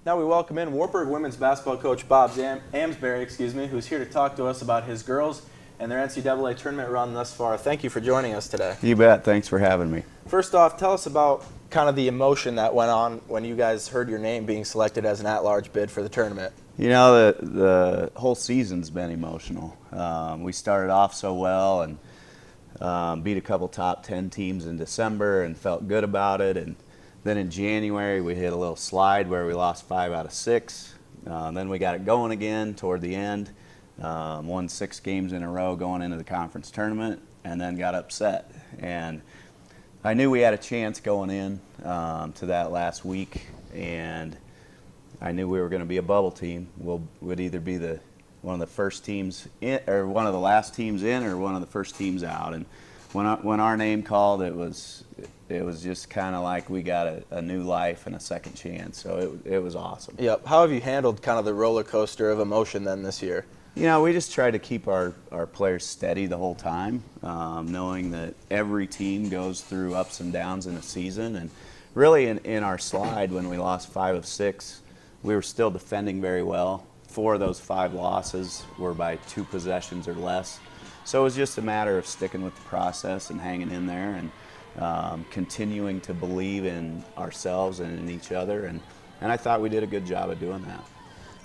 Now we welcome in Wartburg women's basketball coach Bob Amsbury, who's here to talk to us about his girls and their NCAA tournament run thus far. Thank you for joining us today. You bet. Thanks for having me. First off, tell us about kind of the emotion that went on when you guys heard your name being selected as an at-large bid for the tournament. You know, the whole season's been emotional. We started off so well and beat a couple top 10 teams in December and felt good about it. And then in January, we hit a little slide where we lost 5 out of 6. Then we got it going again toward the end. Won 6 games in a row going into the conference tournament, and then got upset. And I knew we had a chance going in to that last week, and I knew we were going to be a bubble team. Would either be one of the first teams in, or one of the last teams in, or one of the first teams out. And when our name called, it was just kind of like we got a new life and a second chance. So it was awesome. Yep. How have you handled kind of the roller coaster of emotion then this year? You know, we just try to keep our players steady the whole time, knowing that every team goes through ups and downs in a season. And really in our slide, when we lost 5 of 6, we were still defending very well. 4 of those 5 losses were by 2 possessions or less. So it was just a matter of sticking with the process and hanging in there and continuing to believe in ourselves and in each other. And I thought we did a good job of doing that.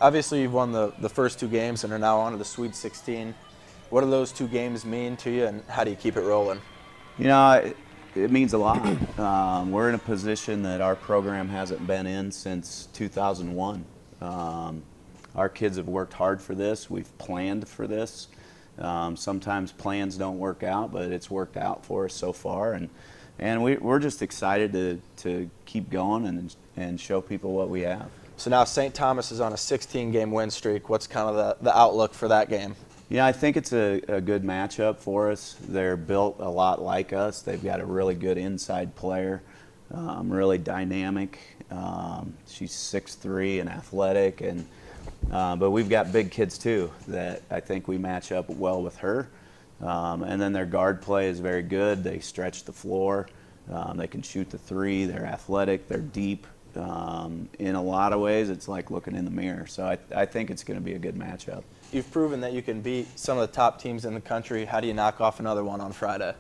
Obviously, you've won the first 2 games and are now on to the Sweet 16. What do those 2 games mean to you, and how do you keep it rolling? You know, it means a lot. We're in a position that our program hasn't been in since 2001. Our kids have worked hard for this. We've planned for this. Sometimes plans don't work out, but it's worked out for us so far. And we're just excited to keep going and show people what we have. So now St. Thomas is on a 16-game win streak. What's kind of the outlook for that game? Yeah, I think it's a good matchup for us. They're built a lot like us. They've got a really good inside player, really dynamic. She's 6'3" and athletic, but we've got big kids too that I think we match up well with her. And then their guard play is very good. They stretch the floor. They can shoot the 3. They're athletic. They're deep. In a lot of ways, it's like looking in the mirror. So I think it's going to be a good matchup. You've proven that you can beat some of the top teams in the country. How do you knock off another one on Friday?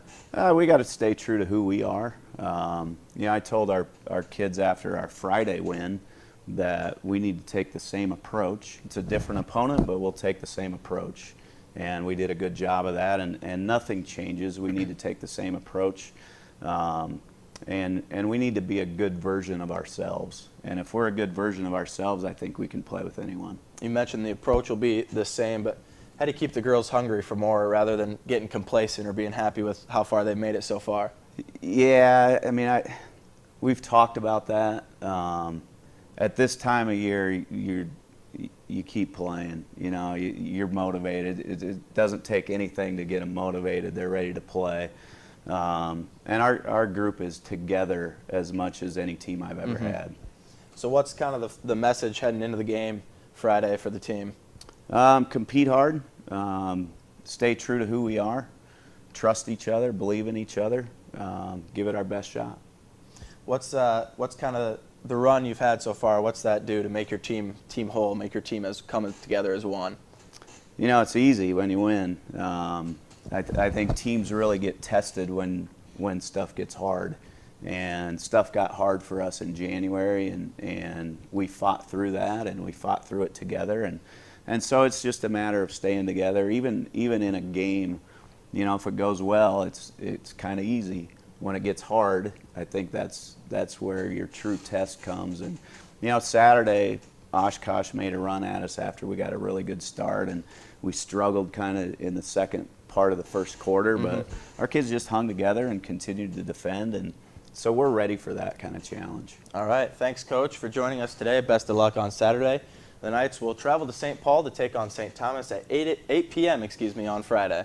We got to stay true to who we are. I told our kids after our Friday win that we need to take the same approach. It's a different opponent, but we'll take the same approach. And we did a good job of that, and nothing changes. We need to take the same approach. And we need to be a good version of ourselves. And if we're a good version of ourselves, I think we can play with anyone. You mentioned the approach will be the same, but how do you keep the girls hungry for more rather than getting complacent or being happy with how far they've made it so far? Yeah, I mean, we've talked about that. At this time of year, you keep playing. You know, you're motivated. It doesn't take anything to get them motivated. They're ready to play. And our group is together as much as any team I've ever had. So what's kind of the message heading into the game Friday for the team? Compete hard, stay true to who we are, trust each other, believe in each other, give it our best shot. What's kind of the run you've had so far? What's that do to make your team whole, make your team as coming together as one? You know, it's easy when you win. I think teams really get tested when stuff gets hard, and stuff got hard for us in January, and we fought through that, and we fought through it together, and so it's just a matter of staying together. Even in a game, you know, if it goes well, it's kind of easy. When it gets hard, I think that's where your true test comes. And you know, Saturday, Oshkosh made a run at us after we got a really good start, and we struggled kind of in the second part of the first quarter, but our kids just hung together and continued to defend, and so we're ready for that kind of challenge. All right. Thanks, Coach, for joining us today. Best of luck on Saturday. The Knights will travel to St. Paul to take on St. Thomas at 8 p.m. on Friday.